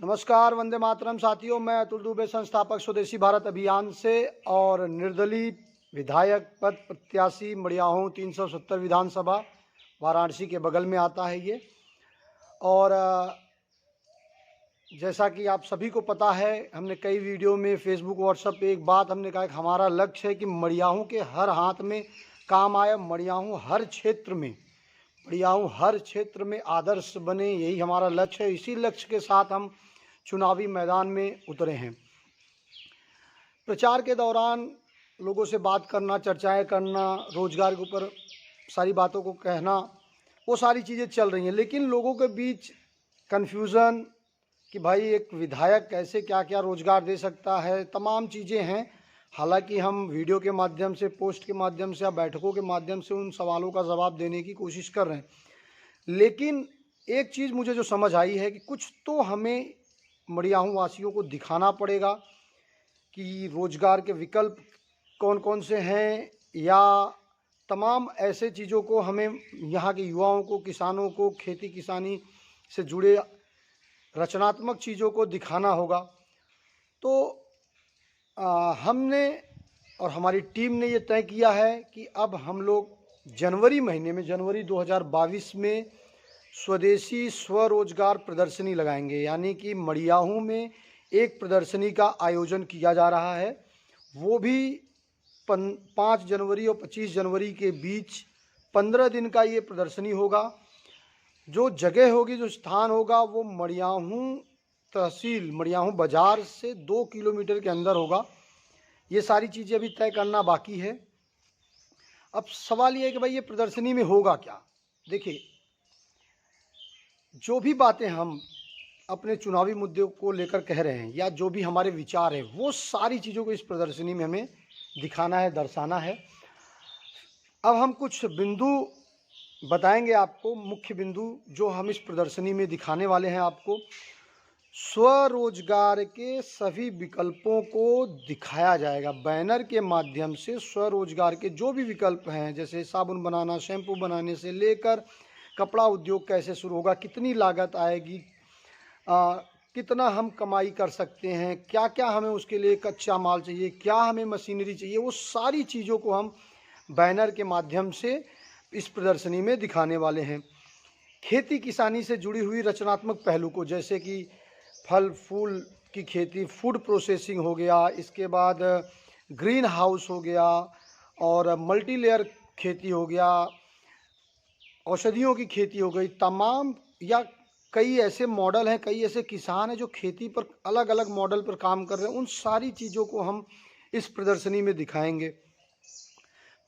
नमस्कार, वंदे मातरम साथियों। मैं अतुल दुबे, संस्थापक स्वदेशी भारत अभियान से और निर्दलीय विधायक पद प्रत्याशी मड़ियाहूं 370 विधानसभा वाराणसी के बगल में आता है ये। और जैसा कि आप सभी को पता है, हमने कई वीडियो में फेसबुक व्हाट्सएप पे एक बात हमने कहा कि हमारा लक्ष्य है कि मड़ियाहूं के हर हाथ में काम आए, मड़ियाहूं हर क्षेत्र में आदर्श बने, यही हमारा लक्ष्य है। इसी लक्ष्य के साथ हम चुनावी मैदान में उतरे हैं। प्रचार के दौरान लोगों से बात करना, चर्चाएं करना, रोजगार के ऊपर सारी बातों को कहना, वो सारी चीज़ें चल रही हैं। लेकिन लोगों के बीच कन्फ्यूज़न कि भाई एक विधायक कैसे क्या क्या रोजगार दे सकता है, तमाम चीज़ें हैं। हालांकि हम वीडियो के माध्यम से, पोस्ट के माध्यम से या बैठकों के माध्यम से उन सवालों का जवाब देने की कोशिश कर रहे हैं। लेकिन एक चीज़ मुझे जो समझ आई है कि कुछ तो हमें मड़ियाहूं वासियों को दिखाना पड़ेगा कि रोजगार के विकल्प कौन कौन से हैं, या तमाम ऐसे चीज़ों को हमें यहाँ के युवाओं को, किसानों को, खेती किसानी से जुड़े रचनात्मक चीज़ों को दिखाना होगा। तो हमने और हमारी टीम ने ये तय किया है कि अब हम लोग जनवरी महीने में, जनवरी 2022 में स्वदेशी स्वरोजगार प्रदर्शनी लगाएंगे। यानी कि मड़ियाहूं में एक प्रदर्शनी का आयोजन किया जा रहा है। वो भी 5 जनवरी और 25 जनवरी के बीच 15 दिन का ये प्रदर्शनी होगा। जो जगह होगी, जो स्थान होगा, वो मड़ियाहूं तहसील, मड़ियाहूं बाजार से 2 किलोमीटर के अंदर होगा। ये सारी चीज़ें अभी तय करना बाकी है। अब सवाल ये है कि भाई ये प्रदर्शनी में होगा क्या। देखिए, जो भी बातें हम अपने चुनावी मुद्दों को लेकर कह रहे हैं, या जो भी हमारे विचार हैं, वो सारी चीज़ों को इस प्रदर्शनी में हमें दिखाना है, दर्शाना है। अब हम कुछ बिंदु बताएंगे आपको, मुख्य बिंदु जो हम इस प्रदर्शनी में दिखाने वाले हैं आपको। स्वरोजगार के सभी विकल्पों को दिखाया जाएगा बैनर के माध्यम से। स्वरोजगार के जो भी विकल्प हैं, जैसे साबुन बनाना, शैम्पू बनाने से लेकर कपड़ा उद्योग कैसे शुरू होगा, कितनी लागत आएगी, कितना हम कमाई कर सकते हैं, क्या क्या हमें उसके लिए कच्चा माल चाहिए, क्या हमें मशीनरी चाहिए, वो सारी चीज़ों को हम बैनर के माध्यम से इस प्रदर्शनी में दिखाने वाले हैं। खेती किसानी से जुड़ी हुई रचनात्मक पहलू को, जैसे कि फल फूल की खेती, फूड प्रोसेसिंग हो गया, इसके बाद ग्रीन हाउस हो गया, और मल्टी लेयर खेती हो गया, औषधियों की खेती हो गई, तमाम, या कई ऐसे मॉडल हैं, कई ऐसे किसान हैं जो खेती पर अलग अलग मॉडल पर काम कर रहे हैं। उन सारी चीज़ों को हम इस प्रदर्शनी में दिखाएंगे।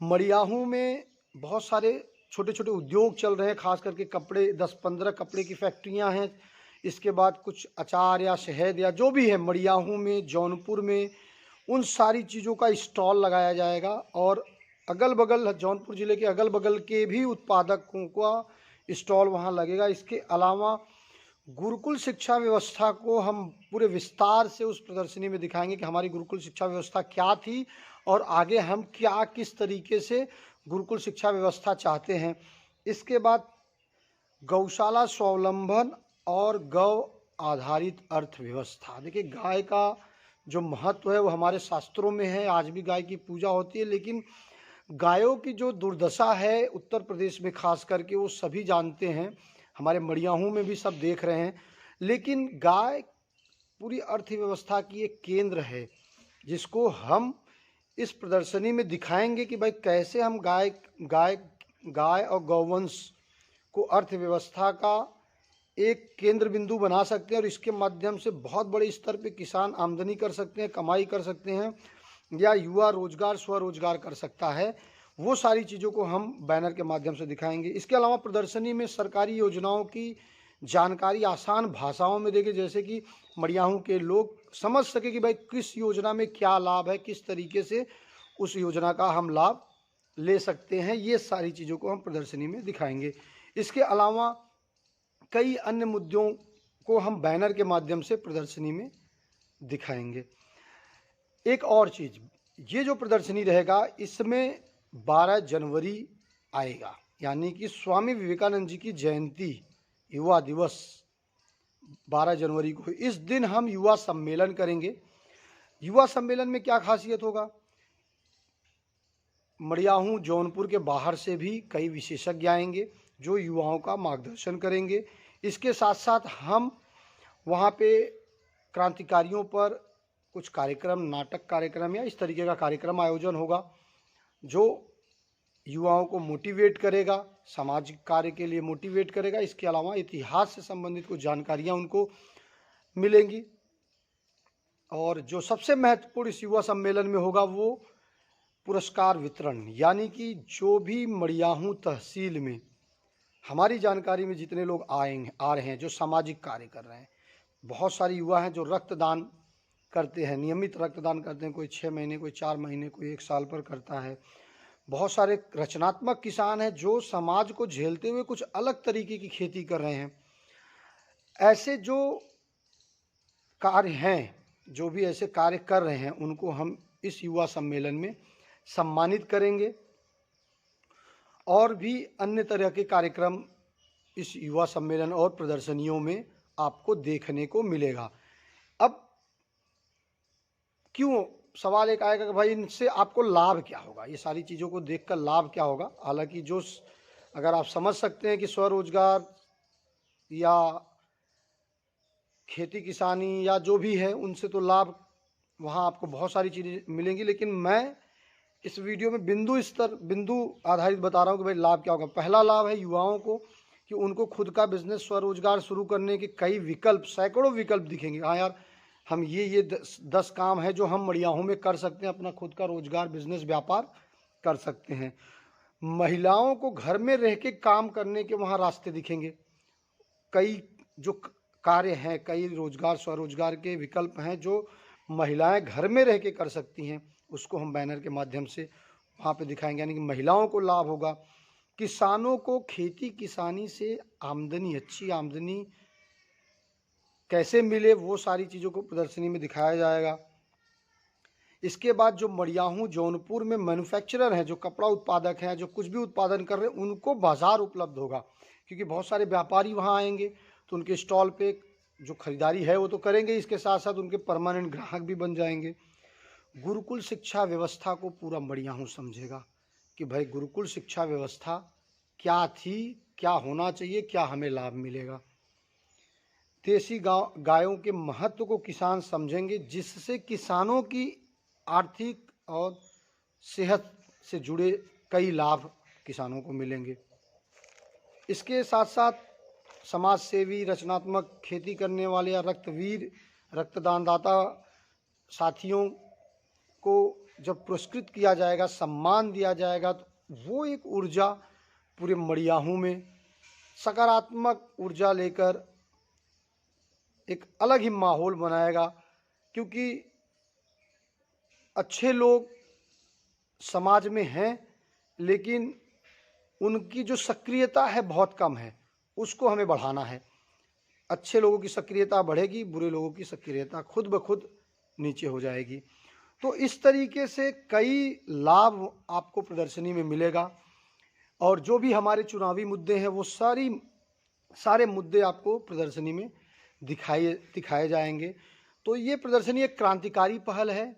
मड़ियाहूं में बहुत सारे छोटे छोटे उद्योग चल रहे हैं, खास करके कपड़े, 10-15 कपड़े की फैक्ट्रियां हैं। इसके बाद कुछ अचार या शहद या जो भी है, मड़ियाहूं में, जौनपुर में, उन सारी चीज़ों का स्टॉल लगाया जाएगा। और अगल बगल, जौनपुर ज़िले के अगल बगल के भी उत्पादकों का स्टॉल वहाँ लगेगा। इसके अलावा गुरुकुल शिक्षा व्यवस्था को हम पूरे विस्तार से उस प्रदर्शनी में दिखाएंगे कि हमारी गुरुकुल शिक्षा व्यवस्था क्या थी और आगे हम क्या, किस तरीके से गुरुकुल शिक्षा व्यवस्था चाहते हैं। इसके बाद गौशाला स्वावलंबन और गौ आधारित अर्थव्यवस्था। देखिए, गाय का जो महत्व है वो हमारे शास्त्रों में है, आज भी गाय की पूजा होती है। लेकिन गायों की जो दुर्दशा है उत्तर प्रदेश में खास करके, वो सभी जानते हैं, हमारे मड़ियाहूं में भी सब देख रहे हैं। लेकिन गाय पूरी अर्थव्यवस्था की एक केंद्र है, जिसको हम इस प्रदर्शनी में दिखाएंगे कि भाई कैसे हम गाय गाय गाय और गौवंश को अर्थव्यवस्था का एक केंद्र बिंदु बना सकते हैं, और इसके माध्यम से बहुत बड़े स्तर पे किसान आमदनी कर सकते हैं, कमाई कर सकते हैं, या युवा रोजगार, स्वरोजगार कर सकता है। वो सारी चीज़ों को हम बैनर के माध्यम से दिखाएंगे। इसके अलावा प्रदर्शनी में सरकारी योजनाओं की जानकारी आसान भाषाओं में देंगे, जैसे कि मड़ियाहूं के लोग समझ सके कि भाई किस योजना में क्या लाभ है, किस तरीके से उस योजना का हम लाभ ले सकते हैं। ये सारी चीज़ों को हम प्रदर्शनी में दिखाएंगे। इसके अलावा कई अन्य मुद्दों को हम बैनर के माध्यम से प्रदर्शनी में दिखाएंगे। एक और चीज़, ये जो प्रदर्शनी रहेगा, इसमें 12 जनवरी आएगा, यानी कि स्वामी विवेकानंद जी की जयंती, युवा दिवस 12 जनवरी को। इस दिन हम युवा सम्मेलन करेंगे। युवा सम्मेलन में क्या खासियत होगा? मड़ियाहूँ जौनपुर के बाहर से भी कई विशेषज्ञ आएंगे जो युवाओं का मार्गदर्शन करेंगे। इसके साथ साथ हम वहाँ पे क्रांतिकारियों पर कुछ कार्यक्रम, नाटक कार्यक्रम या इस तरीके का कार्यक्रम आयोजन होगा जो युवाओं को मोटिवेट करेगा, सामाजिक कार्य के लिए मोटिवेट करेगा। इसके अलावा इतिहास से संबंधित कुछ जानकारियाँ उनको मिलेंगी। और जो सबसे महत्वपूर्ण इस युवा सम्मेलन में होगा वो पुरस्कार वितरण, यानी कि जो भी मड़ियाहूँ तहसील में हमारी जानकारी में जितने लोग आ रहे हैं जो सामाजिक कार्य कर रहे हैं, बहुत सारे युवा हैं जो रक्तदान करते हैं, नियमित रक्तदान करते हैं। कोई 6 महीने, कोई 4 महीने, कोई 1 साल पर करता है। बहुत सारे रचनात्मक किसान हैं जो समाज को झेलते हुए कुछ अलग तरीके की खेती कर रहे हैं। ऐसे जो कार्य हैं, जो भी ऐसे कार्य कर रहे हैं, उनको हम इस युवा सम्मेलन में सम्मानित करेंगे। और भी अन्य तरह के कार्यक्रम इस युवा सम्मेलन और प्रदर्शनियों में आपको देखने को मिलेगा। अब क्यों सवाल एक आएगा कि भाई इनसे आपको लाभ क्या होगा, ये सारी चीज़ों को देखकर लाभ क्या होगा? हालांकि जो अगर आप समझ सकते हैं कि स्वरोजगार या खेती किसानी या जो भी है उनसे तो लाभ वहाँ आपको बहुत सारी चीज़ें मिलेंगी, लेकिन मैं इस वीडियो में बिंदु आधारित बता रहा हूँ कि भाई लाभ क्या होगा। पहला लाभ है युवाओं को कि उनको खुद का बिजनेस, स्वरोजगार शुरू करने के कई विकल्प, सैकड़ों विकल्प दिखेंगे। हाँ यार, हम ये 10 काम है जो हम मड़ियाहूँ में कर सकते हैं, अपना खुद का रोजगार, बिजनेस, व्यापार कर सकते हैं। महिलाओं को घर में रह के काम करने के वहाँ रास्ते दिखेंगे। कई जो कार्य हैं, कई रोजगार, स्वरोजगार के विकल्प हैं जो महिलाएं घर में रह के कर सकती हैं, उसको हम बैनर के माध्यम से वहाँ पे दिखाएंगे। यानी कि महिलाओं को लाभ होगा। किसानों को खेती किसानी से आमदनी, अच्छी आमदनी कैसे मिले, वो सारी चीज़ों को प्रदर्शनी में दिखाया जाएगा। इसके बाद जो मड़ियाहूँ जौनपुर में मैन्युफैक्चरर हैं, जो कपड़ा उत्पादक हैं, जो कुछ भी उत्पादन कर रहे हैं, उनको बाज़ार उपलब्ध होगा, क्योंकि बहुत सारे व्यापारी वहाँ आएंगे तो उनके स्टॉल पे जो खरीदारी है वो तो करेंगे, इसके साथ साथ उनके परमानेंट ग्राहक भी बन जाएंगे। गुरुकुल शिक्षा व्यवस्था को पूरा मड़ियाहूँ समझेगा कि भाई गुरुकुल शिक्षा व्यवस्था क्या थी, क्या होना चाहिए, क्या हमें लाभ मिलेगा। देसी गायों के महत्व को किसान समझेंगे, जिससे किसानों की आर्थिक और सेहत से जुड़े कई लाभ किसानों को मिलेंगे। इसके साथ साथ समाज सेवी, रचनात्मक खेती करने वाले या रक्तवीर, रक्तदानदाता साथियों को जब पुरस्कृत किया जाएगा, सम्मान दिया जाएगा, तो वो एक ऊर्जा पूरे मड़ियाहूँ में सकारात्मक ऊर्जा लेकर एक अलग ही माहौल बनाएगा। क्योंकि अच्छे लोग समाज में हैं, लेकिन उनकी जो सक्रियता है बहुत कम है, उसको हमें बढ़ाना है। अच्छे लोगों की सक्रियता बढ़ेगी, बुरे लोगों की सक्रियता खुद ब खुद नीचे हो जाएगी। तो इस तरीके से कई लाभ आपको प्रदर्शनी में मिलेगा। और जो भी हमारे चुनावी मुद्दे हैं वो सारे मुद्दे आपको प्रदर्शनी में दिखाए जाएंगे। तो ये प्रदर्शनी एक क्रांतिकारी पहल है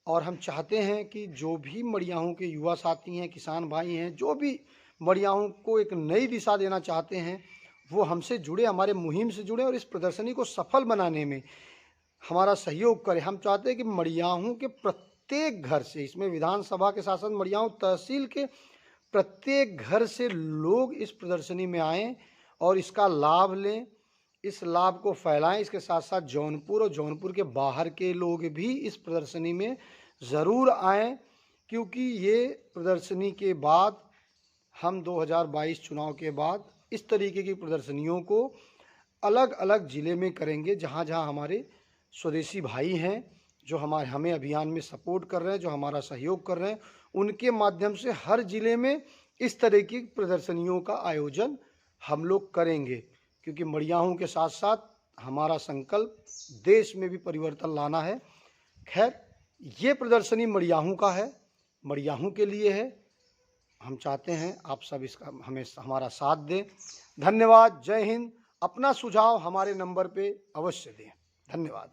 और हम चाहते हैं कि जो भी मड़ियाहूँ के युवा साथी हैं, किसान भाई हैं, जो भी मड़ियाहूँ को एक नई दिशा देना चाहते हैं, वो हमसे जुड़े, हमारे मुहिम से जुड़े और इस प्रदर्शनी को सफल बनाने में हमारा सहयोग करें। हम चाहते हैं कि मड़ियाहूँ के प्रत्येक घर से, इसमें विधानसभा के साथ साथ मड़ियाहूँ तहसील के प्रत्येक घर से लोग इस प्रदर्शनी में आएँ और इसका लाभ लें, इस लाभ को फैलाएं। इसके साथ साथ जौनपुर और जौनपुर के बाहर के लोग भी इस प्रदर्शनी में ज़रूर आएँ, क्योंकि ये प्रदर्शनी के बाद हम 2022 चुनाव के बाद इस तरीके की प्रदर्शनियों को अलग अलग ज़िले में करेंगे, जहाँ जहाँ हमारे स्वदेशी भाई हैं जो हमें अभियान में सपोर्ट कर रहे हैं, जो हमारा सहयोग कर रहे हैं, उनके माध्यम से हर ज़िले में इस तरह की प्रदर्शनियों का आयोजन हम लोग करेंगे। क्योंकि मड़ियाहूँ के साथ साथ हमारा संकल्प देश में भी परिवर्तन लाना है। खैर, ये प्रदर्शनी मड़ियाहूँ का है, मड़ियाहूँ के लिए है। हम चाहते हैं आप सब इसका हमें हमारा साथ दें। धन्यवाद। जय हिंद। अपना सुझाव हमारे नंबर पे अवश्य दें। धन्यवाद।